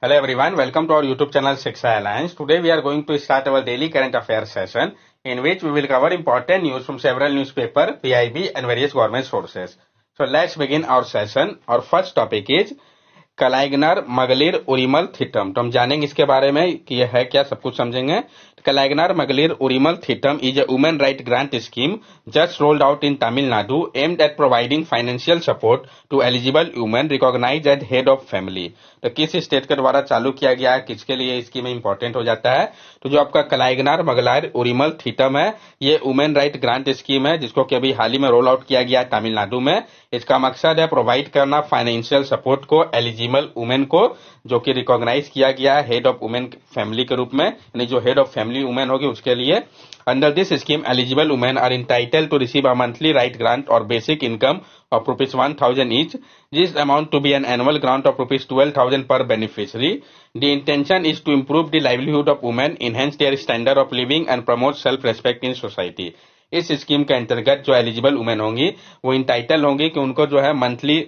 Hello everyone, welcome to our YouTube channel Shiksha Alliance. Today we are going to start our daily current affairs session in which we will cover important news from several newspaper, PIB and various government sources. So let's begin our session. Our first topic is कलाइगनार Magalir Urimai थिटम। तो हम जानेंगे इसके बारे में कि यह है क्या, सब कुछ समझेंगे। Kalaignar Magalir Urimai Thittam is a women right grant scheme just rolled out in Tamil Nadu aimed at providing financial support to eligible women recognise as head of family. तो किस स्टेट के द्वारा चालू किया गया है, किसके लिए स्कीम इंपॉर्टेंट हो जाता है? तो जो आपका कलाइगनार मगलार उरिमल थिटम है, ये वुमेन राइट ग्रांट स्कीम है जिसको कि अभी हाल ही में रोल आउट किया गया है तमिलनाडु में। इसका मकसद है प्रोवाइड करना फाइनेंशियल सपोर्ट को एलिजिबल वुमेन को, जो कि रिकॉग्नाइज किया गया है हेड ऑफ वुमेन फैमिली के रूप में, यानी जो हेड ऑफ फैमिली वुमेन होगी उसके लिए। Under this scheme eligible women are entitled to receive a monthly right grant और basic income of rupees 1000 each. This amount to be an annual grant of rupees 12,000 per beneficiary. The intention is to improve the livelihood of women, enhance their standard of living and promote self-respect in society. इस scheme के अंतर्गत जो eligible women होंगी वो entitle होंगी कि उनको जो है मंथली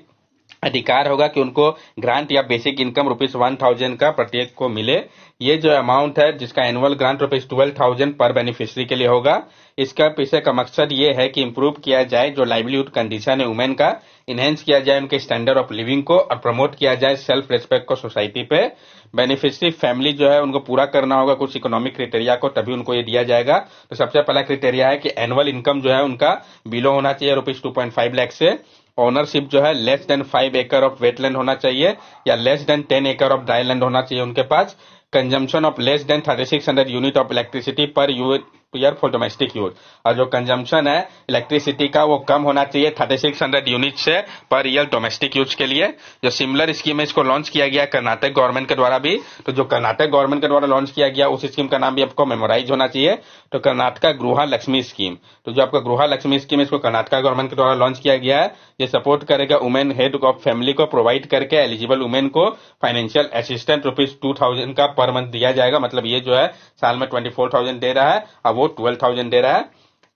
अधिकार होगा कि उनको ग्रांट या बेसिक इनकम रुपीज 1000 का प्रत्येक को मिले। ये जो अमाउंट है जिसका एनुअल ग्रांट रुपीज 12,000 पर बेनिफिशियरी के लिए होगा। इसका पीछे का मकसद ये है कि इंप्रूव किया जाए जो लाइवलीहुड कंडीशन है वुमेन का, इनहेंस किया जाए उनके स्टैंडर्ड ऑफ लिविंग को और प्रमोट किया जाए सेल्फ रेस्पेक्ट को सोसाइटी पे। बेनिफिशियरी फैमिली जो है उनको पूरा करना होगा कुछ इकोनॉमिक क्राइटेरिया को, तभी उनको ये दिया जाएगा। तो सबसे पहला क्राइटेरिया है कि एनुअल इनकम जो है उनका बिलो होना चाहिए रुपीज 2.5 लाख से। ओनरशिप जो है लेस देन 5 एकड़ ऑफ वेटलैंड होना चाहिए या लेस देन 10 एकड़ ऑफ ड्राई लैंड होना चाहिए उनके पास। Consumption of less than 3600 unit of electricity per year for domestic use, और जो कंजम्पशन है इलेक्ट्रिसिटी का वो कम होना चाहिए 3600 यूनिट से पर ईयर डोमेस्टिक यूज के लिए। जो सिमिलर स्कीम है इसको लॉन्च किया गया कर्नाटक गवर्नमेंट के द्वारा भी। तो जो कर्नाटक गवर्नमेंट के द्वारा लॉन्च किया गया उस स्कीम का नाम भी आपको मेमोराइज होना चाहिए। तो कर्नाटक गृह लक्ष्मी स्कीम, तो जो आपका गृह लक्ष्मी स्कीम है इसको कर्नाटक गवर्नमेंट के द्वारा लॉन्च किया गया है। ये सपोर्ट करेगा वुमेन हेड ऑफ फैमिली को, प्रोवाइड करके एलिजिबल वुमेन को फाइनेंशियल असिस्टेंट रुपीज 2000 का पर मंथ दिया जाएगा। मतलब ये जो है साल में 24,000 दे रहा है, अब वो 12,000 दे रहा है।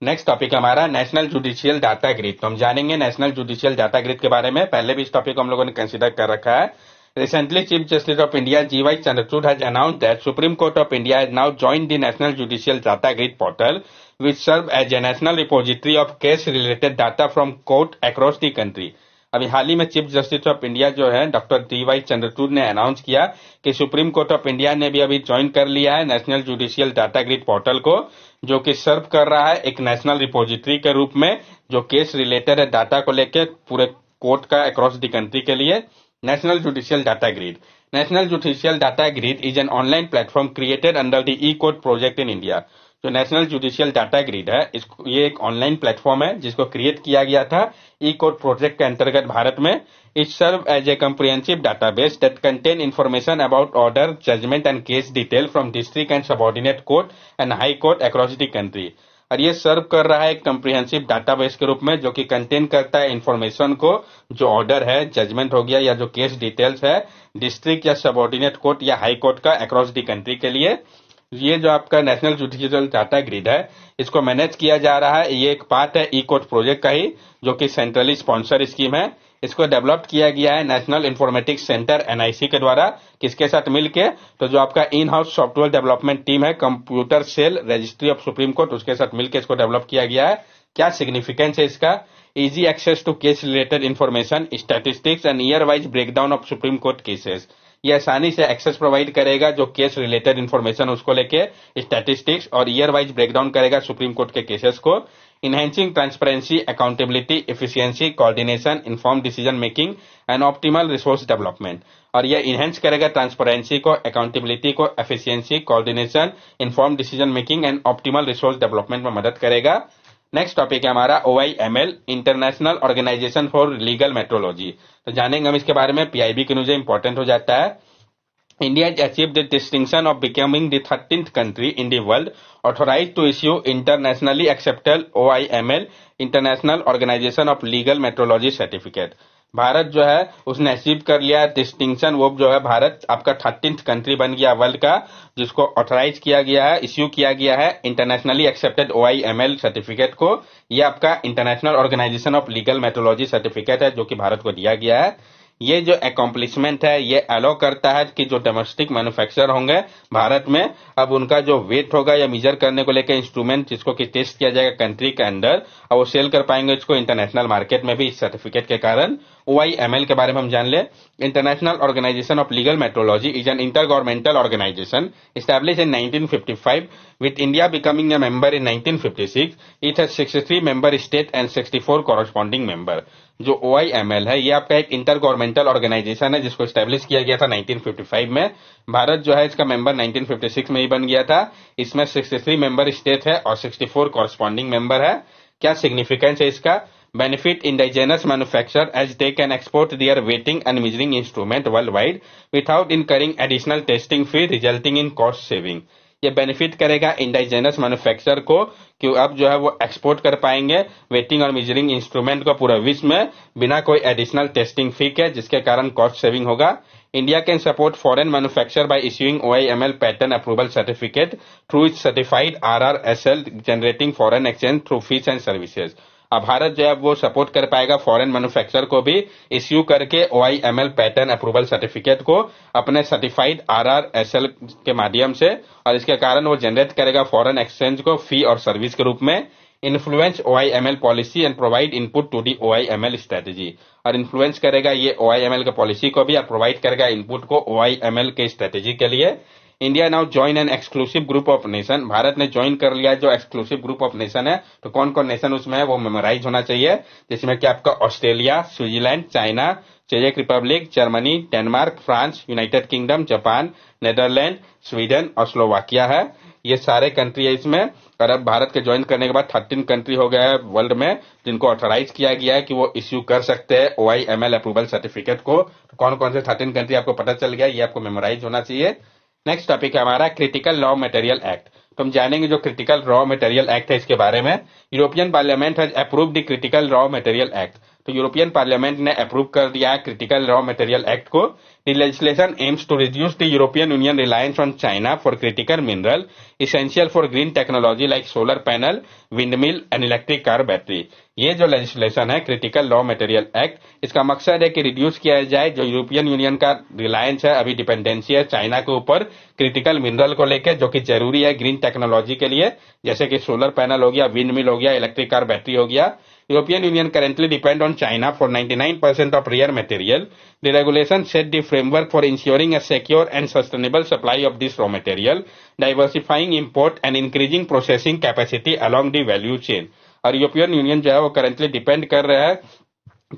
नेक्स्ट टॉपिक हमारा नेशनल जुडिशियल डाटा ग्रिड। तो हम जानेंगे नेशनल जुडिशियल डाटा ग्रिड के बारे में। पहले भी इस टॉपिक को हम लोगों ने कंसीडर कर रखा है। Recently, Chief Justice of India G.Y. Chandrachud has announced that Supreme Court of India has now joined the National Judicial Data Grid portal, which serves as a national repository of case-related data from court across the country. अभी हाल ही में chief justice of India जो है doctor D.Y.. Chandrachud ने announce किया कि supreme court of India ने भी अभी ज्वाइन कर लिया है national judicial data grid portal को, जो कि सर्व कर रहा है एक नेशनल रिपोजिटरी के रूप में जो केस रिलेटेड है डाटा को लेकर पूरे कोर्ट का अक्रॉस द कंट्री के लिए। National Judicial Data Grid. National Judicial Data Grid is an online platform created under the E-Court project in India. जो नेशनल जुडिशियल डाटा ग्रिड है ये एक ऑनलाइन प्लेटफॉर्म है जिसको क्रिएट किया गया था ई-कोर्ट प्रोजेक्ट के अंतर्गत भारत में। It serve as a comprehensive database that contain information about order, judgement and case detail from district and subordinate court and high court across the country. और ये सर्व कर रहा है एक कम्प्रिहेंसिव डाटाबेस के रूप में जो कि कंटेन करता है इंफॉर्मेशन को, जो ऑर्डर है, जजमेंट हो गया या जो केस डिटेल्स है डिस्ट्रिक्ट या सबऑर्डिनेट कोर्ट या हाई कोर्ट का अक्रॉस द कंट्री के लिए। ये जो आपका नेशनल जुडिशियल डाटा ग्रिड है इसको मैनेज किया जा रहा है, ये एक पार्ट है ई कोर्ट प्रोजेक्ट का ही, जो कि सेंट्रली स्पॉन्सर स्कीम है। इसको डेवलप किया गया है नेशनल इंफॉर्मेटिक्स सेंटर एनआईसी के द्वारा। किसके साथ मिलके? तो जो आपका in house software development team है computer cell registry of supreme Court, उसके साथ मिलकर इसको डेवलप किया गया है। क्या सिग्निफिकेंस है इसका? Easy access to case related information, statistics and year wise breakdown of supreme court cases. ये आसानी से एक्सेस प्रोवाइड करेगा जो केस रिलेटेड इंफॉर्मेशन उसको लेके स्टैटिस्टिक्स और ईयर वाइज ब्रेकडाउन करेगा सुप्रीम कोर्ट के केसेस को। Enhancing transparency, accountability, efficiency, coordination, inform decision making and optimal resource development. और ये इनहेंस करेगा ट्रांसपेरेंसी को, अकाउंटेबिलिटी को, efficiency, coordination, inform decision making and optimal resource development में मदद करेगा। नेक्स्ट टॉपिक है हमारा OIML, international organisation for legal metrology. तो जानेंगे हम इसके बारे में। पीआईबी के न्यूज इंपॉर्टेंट हो जाता है। India has achieved the distinction of becoming the 13th country in the world authorized to issue internationally accepted OIML, International Organization of Legal Metrology Certificate. Bharat जो है उसने अचीव कर लिया डिस्टिंक्शन, वो जो है भारत आपका 13th कंट्री बन गया वर्ल्ड का जिसको ऑथराइज किया गया है, इश्यू किया गया है इंटरनेशनली एक्सेप्टेड OIML सर्टिफिकेट को। ये आपका international organisation of legal metrology certificate है जो कि भारत को दिया गया है। ये जो अकॉम्प्लिशमेंट है ये अलाउ करता है कि जो डोमेस्टिक मैन्युफैक्चर होंगे भारत में, अब उनका जो वेट होगा या मेजर करने को लेकर इंस्ट्रूमेंट जिसको कि टेस्ट किया जाएगा कंट्री के अंदर, और वो सेल कर पाएंगे इसको इंटरनेशनल मार्केट में भी इस सर्टिफिकेट के कारण। OIML के बारे में हम जान ले। International organisation of legal metrology is an intergovernmental organisation established in 1955 with India becoming a member in 1956. It has 63 member state and 64 corresponding member. जो OIML है ये आपका एक इंटर गवर्नमेंटल ऑर्गेनाइजेशन है जिसको स्टैब्लिश किया गया था 1955 में। भारत जो है इसका मेंबर 1956 में ही बन गया था। इसमें 63 मेंबर स्टेट है और 64 कॉरस्पॉन्डिंग मेंबर है। क्या सिग्निफिकेंस है इसका? benefit indigenous manufacturer as they can export their weighting and measuring instrument worldwide without incurring additional testing fee resulting in cost saving. ये बेनिफिट करेगा इंडिजिनस मैन्युफैक्चरर को कि अब जो है वो एक्सपोर्ट कर पाएंगे वेटिंग और मेजरिंग इंस्ट्रूमेंट को पूरा विश्व में बिना कोई एडिशनल टेस्टिंग फी के, जिसके कारण कॉस्ट सेविंग होगा। India can support foreign manufacturer by issuing OIML pattern approval certificate through its certified RRSL generating foreign exchange through fees and services. अब भारत जो है वो सपोर्ट कर पाएगा फॉरेन मैन्युफैक्चरर को भी इश्यू करके OIML पैटर्न अप्रूवल सर्टिफिकेट को अपने सर्टिफाइड RRSL के माध्यम से, और इसके कारण वो जनरेट करेगा फॉरेन एक्सचेंज को फी और सर्विस के रूप में। Influence OIML policy and provide input to the OIML strategy, और इन्फ्लुएंस करेगा ये OIML के पॉलिसी को भी और प्रोवाइड करेगा इनपुट को OIML के स्ट्रेटेजी के लिए। India now join an exclusive group of nation, Bharat ने ज्वाइन कर लिया जो एक्सक्लूसिव ग्रुप ऑफ नेशन है। तो कौन कौन नेशन उसमें है वो मेमोराइज होना चाहिए, जिसमें कि आपका ऑस्ट्रेलिया, स्विट्जरलैंड, चाइना, चेक Republic, Germany, Denmark, France, United Kingdom, Japan, Netherland, Sweden और स्लोवाकिया है। ये सारे कंट्री है इसमें। और अब भारत के ज्वाइन करने के बाद 13 कंट्री हो गया है वर्ल्ड में जिनको ऑथराइज किया गया है कि वो इश्यू कर सकते हैं OIML अप्रूवल सर्टिफिकेट को। तो कौन कौन से 13 कंट्री आपको पता चल गया, ये आपको मेमोराइज होना चाहिए। नेक्स्ट टॉपिक है हमारा क्रिटिकल रॉ मटेरियल एक्ट। तो हम जानेंगे जो क्रिटिकल रॉ मटेरियल एक्ट है इसके बारे में। European Parliament has approved the critical raw material act. तो यूरोपियन पार्लियामेंट ने अप्रूव कर दिया है क्रिटिकल रॉ मटेरियल एक्ट को। The legislation aims to reduce the European Union reliance on China for critical mineral essential for green technology like solar panel, windmill and electric car battery। ये जो legislation है critical raw material act, इसका मकसद है कि reduce किया जाए जो यूरोपियन यूनियन का रिलायंस है, अभी डिपेंडेंसी है चाइना के ऊपर क्रिटिकल मिनरल को लेकर, जो कि जरूरी है ग्रीन टेक्नोलॉजी के लिए, जैसे कि सोलर पैनल हो गया, विंड मिल हो गया, इलेक्ट्रिक कार बैटरी हो गया। European Union currently depend on China for 99% of rare material. The regulation set the framework for ensuring a secure and sustainable supply of this raw material, diversifying import and increasing processing capacity along the value chain। और European union जो है वो currently depend कर रहा है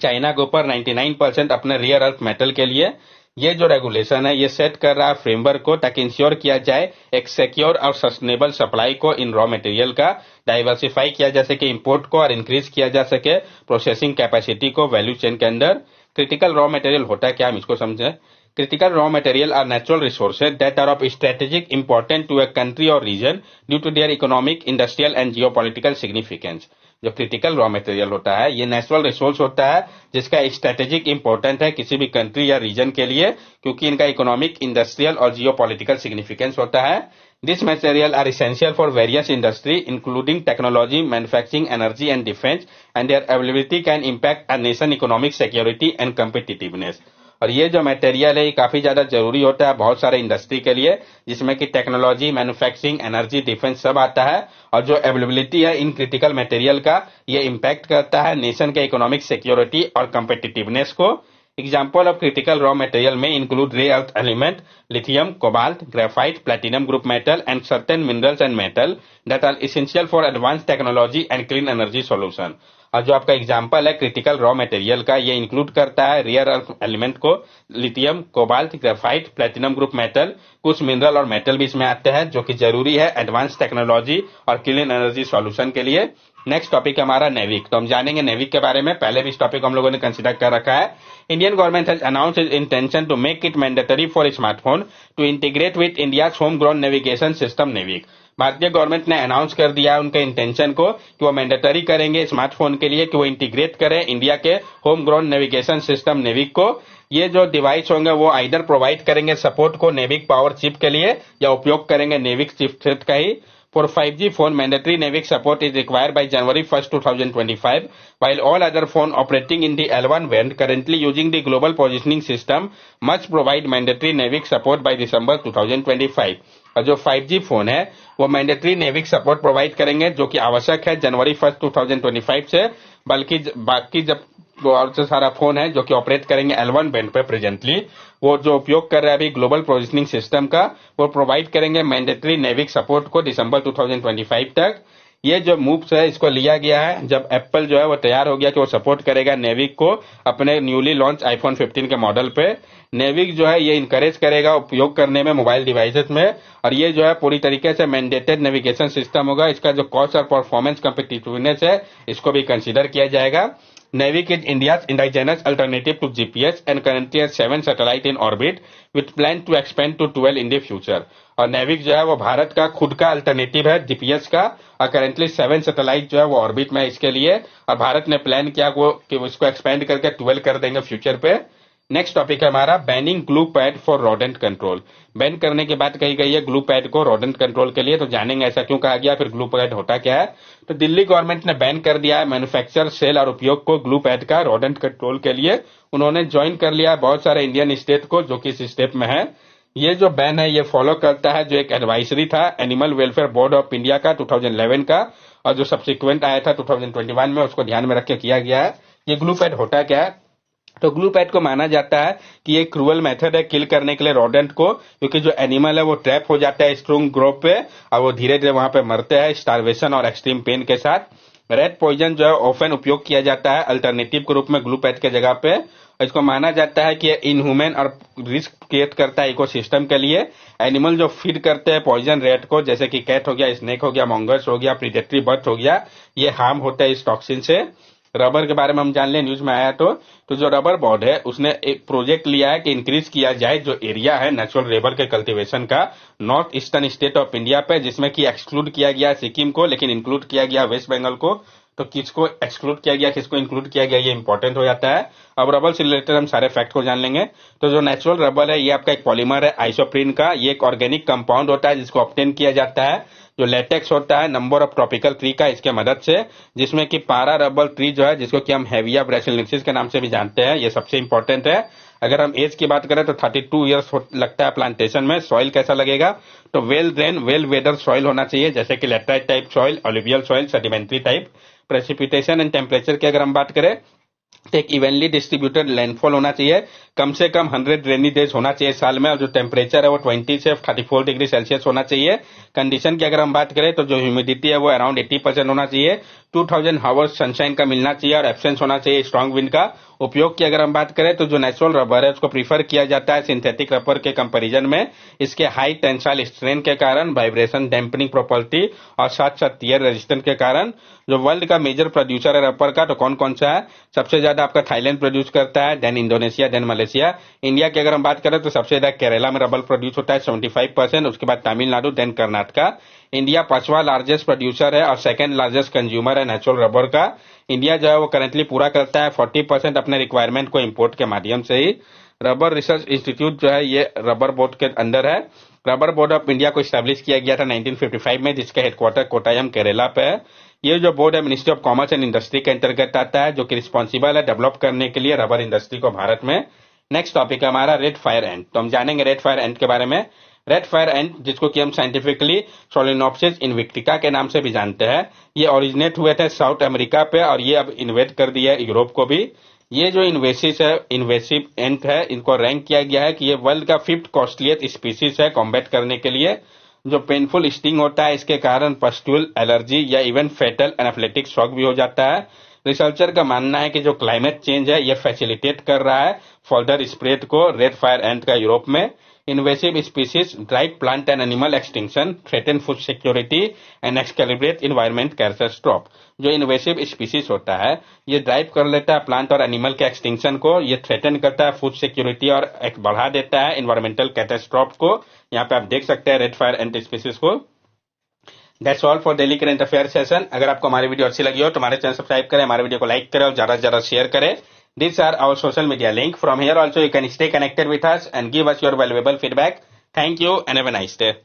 China के ऊपर 99% अपने रेयर अर्थ मेटल के लिए। ये जो रेगुलेशन है ये सेट कर रहा है फ्रेमवर्क को ताकि इंश्योर किया जाए एक सिक्योर और सस्टेनेबल सप्लाई को इन रॉ मटेरियल का, डाइवर्सिफाई किया जा सके इंपोर्ट को और इंक्रीज किया जा सके प्रोसेसिंग कैपेसिटी को वैल्यू चेन के अंदर। क्रिटिकल रॉ मटेरियल होता क्या, हम इसको समझें। Critical raw material are natural resources that are of strategic importance to a country or region due to their economic, industrial and geopolitical significance। जो critical raw material होता है ये नेचुरल रिसोर्स होता है जिसका स्ट्रेटेजिक इंपॉर्टेंट है किसी भी कंट्री या रीजन के लिए, क्योंकि इनका इकोनॉमिक, इंडस्ट्रियल और जियोपॉलिटिकल सिग्निफिकेंस होता है। This material are essential for various industry including technology, manufacturing, energy and defence, and their availability can impact a nation economic security and competitiveness. और ये जो मटेरियल है ये काफी ज्यादा जरूरी होता है बहुत सारे इंडस्ट्री के लिए, जिसमें कि टेक्नोलॉजी, मैन्युफैक्चरिंग, एनर्जी, डिफेंस सब आता है। और जो अवेलेबिलिटी है इन क्रिटिकल मटेरियल का ये इम्पैक्ट करता है नेशन के इकोनॉमिक सिक्योरिटी और कम्पिटिटिवनेस को। Example of critical raw material में include rare earth element, lithium, cobalt, graphite, platinum group metal and certain minerals and metal that are essential for advanced technology and clean energy solution। और जो आपका example है critical raw material का ये include करता है rare earth element को, lithium, cobalt, graphite, platinum group metal, कुछ मिनरल और मेटल भी इसमें आते हैं जो कि जरूरी है एडवांस टेक्नोलॉजी और क्लीन एनर्जी सॉल्यूशन के लिए। नेक्स्ट टॉपिक हमारा नेविक। तो हम जानेंगे नेविक के बारे में, पहले भी इस टॉपिक को हम लोगों ने कंसीडर कर रखा है। Indian government has announced its intention to make it mandatory for smartphone to integrate with India's home grown navigation system NavIC. भारतीय गवर्नमेंट ने अनाउंस कर दिया है उनके इंटेंशन को कि वो मैंडेटरी करेंगे स्मार्टफोन के लिए कि वो इंटीग्रेट करें इंडिया के home grown navigation system NavIC को। ये जो डिवाइस होंगे वो आइदर प्रोवाइड करेंगे सपोर्ट को नेविक पावर चिप के लिए या उपयोग करेंगे नेविक चिप सेट का ही। For 5G phone, mandatory NAVIC support is required by January 1st, 2025, while all other phone operating in the L1 band currently using the global positioning system must provide mandatory NAVIC support by December 2025. और जो 5G phone है वो mandatory NavIC support provide करेंगे, जो कि आवश्यक है जनवरी 1 2025 से, बल्कि बाकी जब और जो सारा फोन है जो कि ऑपरेट करेंगे L1 बैंड पे प्रेजेंटली, वो जो उपयोग कर रहा है अभी ग्लोबल पोजिशनिंग सिस्टम का, वो प्रोवाइड करेंगे मैंडेटरी नेविक सपोर्ट को दिसंबर 2025 तक। ये जो मूव्स है इसको लिया गया है जब एप्पल जो है वो तैयार हो गया कि वो सपोर्ट करेगा नेविक को अपने न्यूली लॉन्च आईफोन 15 के मॉडल पे। नेविक जो है ये इनकरेज करेगा उपयोग करने में मोबाइल डिवाइसेस में, और ये जो है पूरी तरीके से मैंडेटेड नेविगेशन सिस्टम होगा। इसका जो कॉस्ट और परफॉर्मेंस कॉम्पिटिटिवनेस है इसको भी कंसीडर किया जाएगा। NAVIC is India's indigenous alternative to GPS and currently has 7 satellites in orbit with plan to expand to 12 in the future. और NAVIC जो है वो भारत का खुद का अल्टरनेटिव है जीपीएस का, और करेंटली 7 सैटेलाइट जो है वो ऑर्बिट में है इसके लिए, और भारत ने प्लान किया कि वो इसको एक्सपेंड करके 12 कर देंगे फ्यूचर पे। नेक्स्ट टॉपिक है हमारा banning glue pad for rodent control. Ban करने की बात कही गई है ग्लू पैड को रोडेंट कंट्रोल के लिए, तो जानेंगे ऐसा क्यों कहा गया, फिर ग्लू पैड होता क्या है। तो दिल्ली गवर्नमेंट ने बैन कर दिया है मैन्युफैक्चर, सेल और उपयोग को ग्लू पैड का रोडेंट कंट्रोल के लिए। उन्होंने ज्वाइन कर लिया बहुत सारे इंडियन स्टेट को जो कि इस स्टेप में है। ये जो बैन है ये फॉलो करता है जो एक एडवाइजरी था animal welfare board of India का 2011 का, और जो सब्सिक्वेंट आया था 2021 में, उसको ध्यान में रख के किया गया है। ये ग्लू पैड होता क्या है, तो ग्लू पैड को माना जाता है कि ये क्रूअल मेथड है किल करने के लिए रोडेंट को, क्योंकि जो एनिमल है वो ट्रैप हो जाता है स्ट्रॉन्ग ग्रोव पे और वो धीरे धीरे वहां पे मरते हैं स्टारवेशन और एक्सट्रीम पेन के साथ। रेड पॉइजन जो है ऑफन उपयोग किया जाता है अल्टरनेटिव के रूप में ग्लू पैड के जगह पे। इसको माना जाता है कि इनह्यूमन और रिस्क क्रिएट करता है इकोसिस्टम के लिए। एनिमल जो फीड करते हैं पॉइजन रेड को, जैसे कि कैट हो गया, स्नेक हो गया, मंगस हो गया, प्रीडेटरी बर्ड हो गया, ये हार्म होता है इस टॉक्सिन से। रबर के बारे में हम जान लें, न्यूज में आया तो जो रबर बोर्ड है उसने एक प्रोजेक्ट लिया है कि इंक्रीज किया जाए जो एरिया है नेचुरल रबर के कल्टीवेशन का north eastern state of India पे, जिसमें कि एक्सक्लूड किया गया सिक्किम को, लेकिन इंक्लूड किया गया वेस्ट बंगाल को। तो किसको एक्सक्लूड किया गया, किसको इंक्लूड किया गया, ये इंपॉर्टेंट हो जाता है। अब रबर से रिलेटेड हम सारे फैक्ट को जान लेंगे। तो जो नेचुरल रबर है ये आपका एक पॉलीमर है आइसोप्रीन का, ये एक ऑर्गेनिक कंपाउंड होता है जिसको ऑब्टेन किया जाता है। जो लेटेक्स होता है नंबर ऑफ ट्रॉपिकल ट्री का इसके मदद से, जिसमें कि पारा रबर ट्री जो है जिसको कि हम हेविया ब्रासिलिनेसिस के नाम से भी जानते हैं, ये सबसे इंपॉर्टेंट है। अगर हम एज की बात करें तो 32 ईयर्स लगता है प्लांटेशन में। सॉइल कैसा लगेगा, तो well drain well whether soil होना चाहिए, जैसे कि laterite type soil, alluvial soil, sedimentary type. Precipitation and temperature की अगर हम बात करें तो एक इवेंटली डिस्ट्रीब्यूटेड लैंडफॉल होना चाहिए, कम से कम 100 रेनी डेज होना चाहिए साल में, और जो टेम्परेचर है वो 20 से 34 डिग्री सेल्सियस होना चाहिए। कंडीशन की अगर हम बात करें तो जो ह्यूमिडिटी है वो अराउंड 80% होना चाहिए। 2000 हावर्स सनशाइन का मिलना चाहिए और एब्सेंस होना चाहिए स्ट्रॉन्ग विंड का। उपयोग की अगर हम बात करें तो जो नेचुरल रबर है उसको प्रीफर किया जाता है सिंथेटिक रबर के कंपैरिजन में। इसके हाई टेंसाइल स्ट्रेंथ के कारण, वाइब्रेशन डैम्पनिंग प्रॉपर्टी और साथ साथ टियर रेजिस्टेंस के कारण। जो वर्ल्ड का मेजर प्रोड्यूसर है रबर का तो कौन कौन सा है, सबसे ज्यादा आपका थाईलैंड प्रोड्यूस करता है, then Indonesia, then Malaysia. India की अगर हम बात करें तो सबसे ज्यादा केरला में रबर प्रोड्यूस होता है 75%, उसके बाद तमिलनाडु, देन कर्नाटका। इंडिया 5वां लार्जेस्ट प्रोड्यूसर है और सेकंड लार्जेस्ट कंज्यूमर है नेचुरल रबर का। इंडिया जो है वो करेंटली पूरा करता है 40% अपने रिक्वायरमेंट को इंपोर्ट के माध्यम से ही। रबर रिसर्च इंस्टीट्यूट जो है ये रबर बोर्ड के अंदर है। रबर बोर्ड ऑफ इंडिया को स्टैब्लिश किया गया था 1955 में, जिसका हेडक्वार्टर कोटायम केरला पे है। ये जो बोर्ड है ministry of commerce and industry के अंतर्गत आता है, जो कि रिस्पॉन्सिबल है डेवलप करने के लिए रबर इंडस्ट्री को भारत में। नेक्स्ट टॉपिक है हमारा रेड फायर एंट। तो हम जानेंगे रेड फायर एंट के बारे में। रेड फायर एंट, जिसको कि हम साइंटिफिकली सोलिनोप्सिस इन्विक्टिका के नाम से भी जानते हैं, ये ओरिजिनेट हुए थे साउथ अमेरिका पे और ये अब इन्वेट कर दिया है यूरोप को भी। ये जो इन्वेसिव एंट है, इनको रैंक किया गया है कि ये वर्ल्ड का 5th कॉस्टलीस्ट स्पीसीज है कॉम्बैट करने के लिए। जो पेनफुल स्टिंग होता है इसके कारण पस्ट्यूल एलर्जी या इवन फेटल एनाफ्लेटिक शॉक भी हो जाता है। रिसर्चर का मानना है कि जो क्लाइमेट चेंज है ये फैसिलिटेट कर रहा है फर्दर स्प्रेड को रेड फायर एंट का यूरोप में। Invasive species drive plant and animal extinction, threaten food security and exacerbate environment catastrophe. जो इन्वेसिव स्पीसीज होता है ये ड्राइव कर लेता है प्लांट और एनिमल के एक्सटिंक्शन को, ये थ्रेटन करता है फूड सिक्योरिटी और बढ़ा देता है इन्वायरमेंटल कैटास्ट्रोफ को। यहाँ पे आप देख सकते हैं रेड फायर एंट स्पीसीज को। That's all for daily current affair session. अगर आपको हमारी वीडियो अच्छी लगी हो तो हमारे चैनल सब्सक्राइब करें, हमारे वीडियो को लाइक करें और ज्यादा से ज्यादा शेयर करें। These are our social media link. From here also you can stay connected with us and give us your valuable feedback. Thank you and have a nice day.